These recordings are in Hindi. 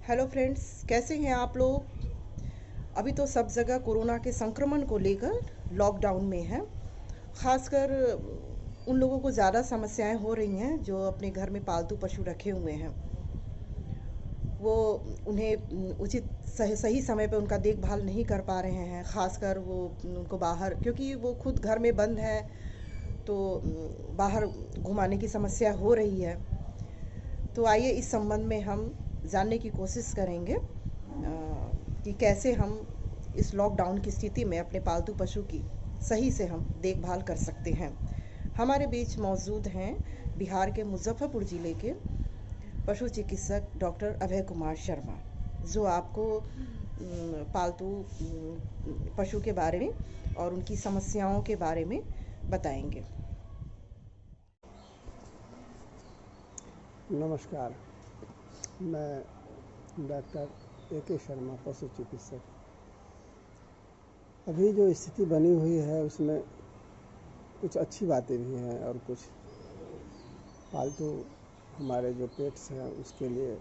हेलो फ्रेंड्स, कैसे हैं आप लोग। अभी तो सब जगह कोरोना के संक्रमण को लेकर लॉकडाउन में है। खासकर उन लोगों को ज़्यादा समस्याएं हो रही हैं जो अपने घर में पालतू पशु रखे हुए हैं। वो उन्हें उचित सही समय पे उनका देखभाल नहीं कर पा रहे हैं। खासकर वो उनको बाहर, क्योंकि वो खुद घर में बंद है, तो बाहर घुमाने की समस्या हो रही है। तो आइए इस संबंध में हम जानने की कोशिश करेंगे कि कैसे हम इस लॉकडाउन की स्थिति में अपने पालतू पशु की सही से हम देखभाल कर सकते हैं। हमारे बीच मौजूद हैं बिहार के मुजफ्फरपुर ज़िले के पशु चिकित्सक डॉक्टर अभय कुमार शर्मा, जो आपको पालतू पशु के बारे में और उनकी समस्याओं के बारे में बताएंगे। नमस्कार, मैं डॉक्टर ए.के. शर्मा, पशु चिकित्सक। अभी जो स्थिति बनी हुई है उसमें कुछ अच्छी बातें भी हैं और कुछ पालतू हमारे जो पेट्स हैं उसके लिए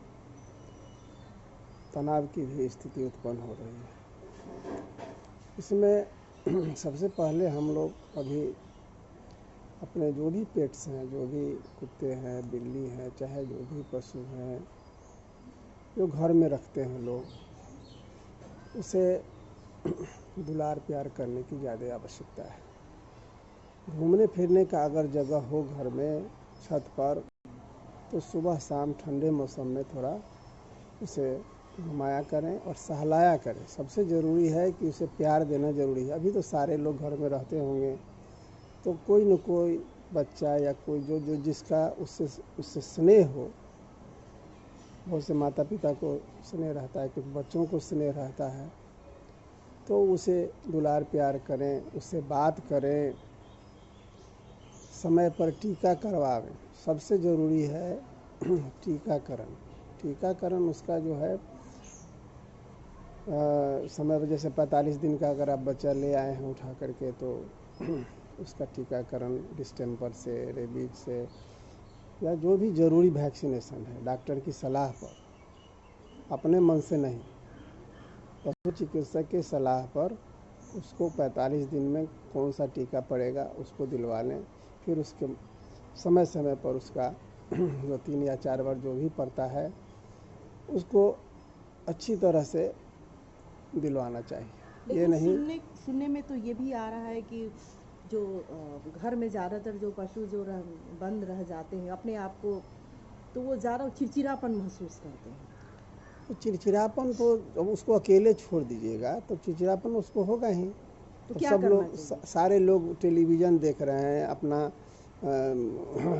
तनाव की भी स्थिति उत्पन्न हो रही है। इसमें सबसे पहले हम लोग अभी अपने जो भी पेट्स हैं, जो भी कुत्ते हैं, बिल्ली हैं, चाहे जो भी पशु हैं जो घर में रखते हैं लोग, उसे दुलार प्यार करने की ज़्यादा आवश्यकता है। घूमने फिरने का अगर जगह हो घर में, छत पर, तो सुबह शाम ठंडे मौसम में थोड़ा उसे घुमाया करें और सहलाया करें। सबसे ज़रूरी है कि उसे प्यार देना ज़रूरी है। अभी तो सारे लोग घर में रहते होंगे, तो कोई न कोई बच्चा या कोई जो जिसका उससे स्नेह हो। बहुत से माता पिता को स्नेह रहता है, कुछ बच्चों को स्नेह रहता है, तो उसे दुलार प्यार करें, उससे बात करें, समय पर टीका करवाएं। सबसे ज़रूरी है टीकाकरण। टीकाकरण उसका जो है समय पर, जैसे 45 दिन का अगर आप बच्चा ले आए हैं उठा करके, तो उसका टीकाकरण डिस्टेम्पर से, रेबीज से, या जो भी ज़रूरी वैक्सीनेशन है डॉक्टर की सलाह पर, अपने मन से नहीं, पशु चिकित्सक के सलाह पर उसको 45 दिन में कौन सा टीका पड़ेगा उसको दिलवा लें। फिर उसके समय समय पर उसका जो 3 या 4 बार जो भी पड़ता है उसको अच्छी तरह से दिलवाना चाहिए। ये नहीं सुनने में तो ये भी आ रहा है कि जो घर में ज़्यादातर जो पशु जो बंद रह जाते हैं अपने आप को, तो वो ज़्यादा चिड़चिड़ापन महसूस करते हैं। तो चिड़चिड़ापन तो अब उसको अकेले छोड़ दीजिएगा तो चिड़चिड़ापन उसको होगा ही। तो तो क्या सब करना लोग चाहिए? सारे लोग टेलीविज़न देख रहे हैं,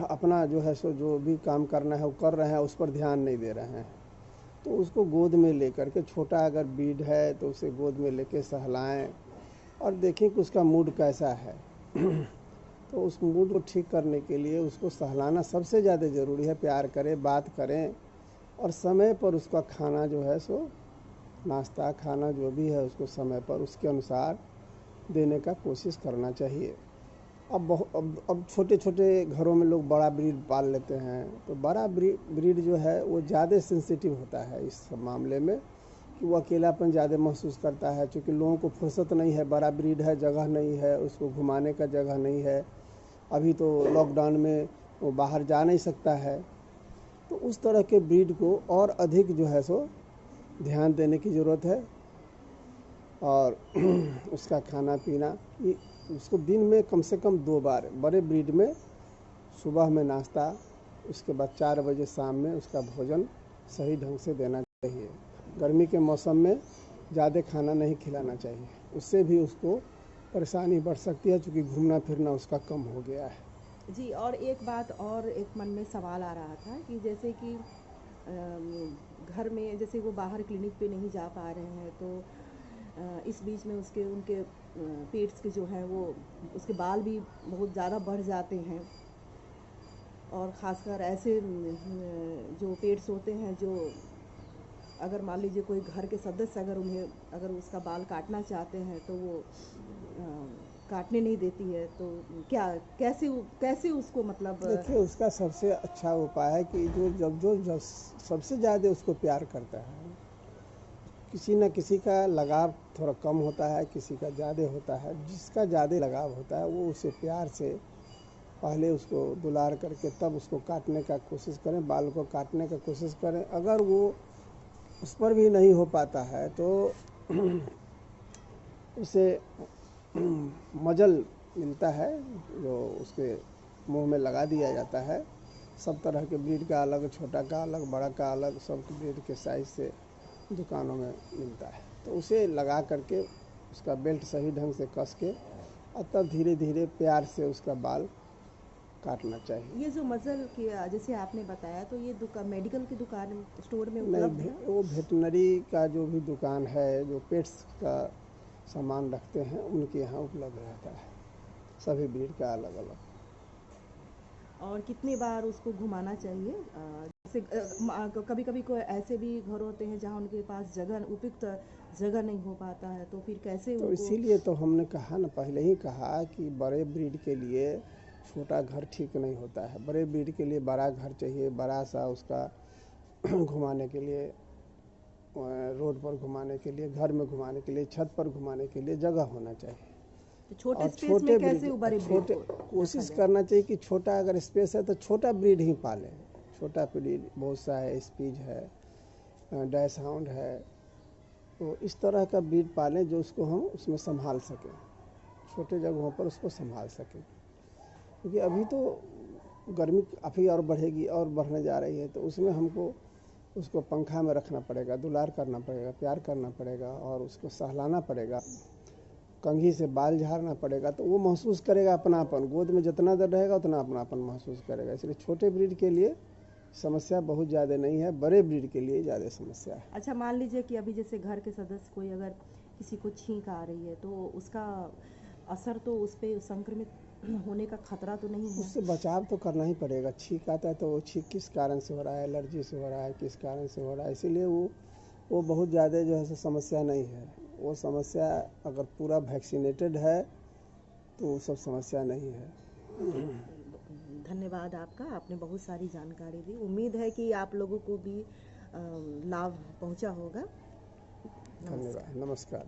अपना जो है सो जो भी काम करना है वो कर रहे हैं, उस पर ध्यान नहीं दे रहे हैं। तो उसको गोद में लेकर के, छोटा अगर ब्रीड है तो उसे गोद में लेके सहलाएं और देखें कि उसका मूड कैसा है। तो उस मूड को ठीक करने के लिए उसको सहलाना सबसे ज़्यादा ज़रूरी है। प्यार करें, बात करें और समय पर उसका खाना जो है सो, नाश्ता खाना जो भी है उसको समय पर उसके अनुसार देने का कोशिश करना चाहिए। अब छोटे छोटे घरों में लोग बड़ा ब्रीड पाल लेते हैं, तो बड़ा ब्रीड जो है वो ज़्यादा सेंसिटिव होता है इस मामले में कि वो अकेलापन ज़्यादा महसूस करता है। क्योंकि लोगों को फुर्सत नहीं है, बड़ा ब्रीड है, जगह नहीं है, उसको घुमाने का जगह नहीं है। अभी तो लॉकडाउन में वो बाहर जा नहीं सकता है। तो उस तरह के ब्रीड को और अधिक जो है सो ध्यान देने की ज़रूरत है। और उसका खाना पीना, उसको दिन में कम से कम 2 बार, बड़े ब्रीड में सुबह में नाश्ता, उसके बाद 4 बजे शाम में उसका भोजन सही ढंग से देना चाहिए। गर्मी के मौसम में ज़्यादा खाना नहीं खिलाना चाहिए, उससे भी उसको परेशानी बढ़ सकती है, क्योंकि घूमना फिरना उसका कम हो गया है। जी, और एक बात और एक मन में सवाल आ रहा था कि जैसे कि घर में जैसे वो बाहर क्लिनिक पे नहीं जा पा रहे हैं, तो इस बीच में उनके पेट्स के जो हैं वो, उसके बाल भी बहुत ज़्यादा बढ़ जाते हैं। और ख़ासकर ऐसे जो पेट्स होते हैं जो, अगर मान लीजिए कोई घर के सदस्य अगर उसका बाल काटना चाहते हैं, तो वो काटने नहीं देती है, तो क्या कैसे उसको मतलब देखिए, उसका सबसे अच्छा उपाय है कि जो सबसे ज़्यादा उसको प्यार करता है, किसी न किसी का लगाव थोड़ा कम होता है, किसी का ज़्यादा होता है। जिसका ज़्यादा लगाव होता है वो उसे प्यार से पहले उसको दुलार करके तब उसको काटने का कोशिश करें, बाल को काटने का कोशिश करें। अगर वो उस पर भी नहीं हो पाता है तो उसे मजल मिलता है जो उसके मुंह में लगा दिया जाता है। सब तरह के ब्रीड का अलग, छोटा का अलग, बड़ा का अलग, सब ब्रीड के साइज से दुकानों में मिलता है। तो उसे लगा करके उसका बेल्ट सही ढंग से कस के और तब धीरे धीरे प्यार से उसका बाल काटना चाहिए। ये जो मजल की जैसे आपने बताया, तो ये मेडिकल की दुकान स्टोर में उपलब्ध नहीं, है? वो वेटनरी का जो भी दुकान है, जो पेट्स का सामान रखते हैं, उनके यहाँ उपलब्ध रहता है, सभी ब्रीड का अलग अलग। और कितनी बार उसको घुमाना चाहिए? जैसे कभी कभी कोई ऐसे भी घर होते हैं जहाँ उनके पास उपयुक्त जगह नहीं हो पाता है, तो फिर कैसे तो उनको? इसीलिए तो हमने कहा ना, पहले ही कहा कि बड़े ब्रीड के लिए छोटा घर ठीक नहीं होता है। बड़े ब्रीड के लिए बड़ा घर चाहिए, बड़ा सा उसका घुमाने के लिए, रोड पर घुमाने के लिए, घर में घुमाने के लिए, छत पर घुमाने के लिए जगह होना चाहिए। तो छोटे और स्पेस में छोटे कैसे बड़े ब्रीड छोटे को रखा कोशिश जाए? करना चाहिए कि छोटा अगर स्पेस है तो छोटा ब्रीड ही पालें। छोटा ब्रीड बहुत सा है, स्पीज है, डैश हाउंड है, तो इस तरह का ब्रीड पालें जो उसको हम उसमें संभाल सकें, छोटे जगहों पर उसको संभाल सकें। क्योंकि अभी तो गर्मी काफ़ी और बढ़ेगी और बढ़ने जा रही है, तो उसमें हमको उसको पंखा में रखना पड़ेगा, दुलार करना पड़ेगा, प्यार करना पड़ेगा और उसको सहलाना पड़ेगा, कंघी से बाल झाड़ना पड़ेगा। तो वो महसूस करेगा अपनापन, गोद में जितना देर रहेगा उतना अपनापन महसूस करेगा। इसलिए छोटे ब्रीड के लिए समस्या बहुत ज़्यादा नहीं है, बड़े ब्रीड के लिए ज़्यादा समस्या है। अच्छा, मान लीजिए कि अभी जैसे घर के सदस्य कोई अगर किसी को छींक आ रही है, तो उसका असर तो उस पर संक्रमित होने का खतरा तो नहीं है? उससे बचाव तो करना ही पड़ेगा। छींक आता है तो वो छींक किस कारण से हो रहा है, एलर्जी से हो रहा है, किस कारण से हो रहा है, इसीलिए वो बहुत ज़्यादा जो है समस्या नहीं है। वो समस्या अगर पूरा वैक्सीनेटेड है तो वो सब समस्या नहीं है। धन्यवाद आपका, आपने बहुत सारी जानकारी दी। उम्मीद है कि आप लोगों को भी लाभ पहुंचा होगा। नमस्कार। धन्यवाद, नमस्कार।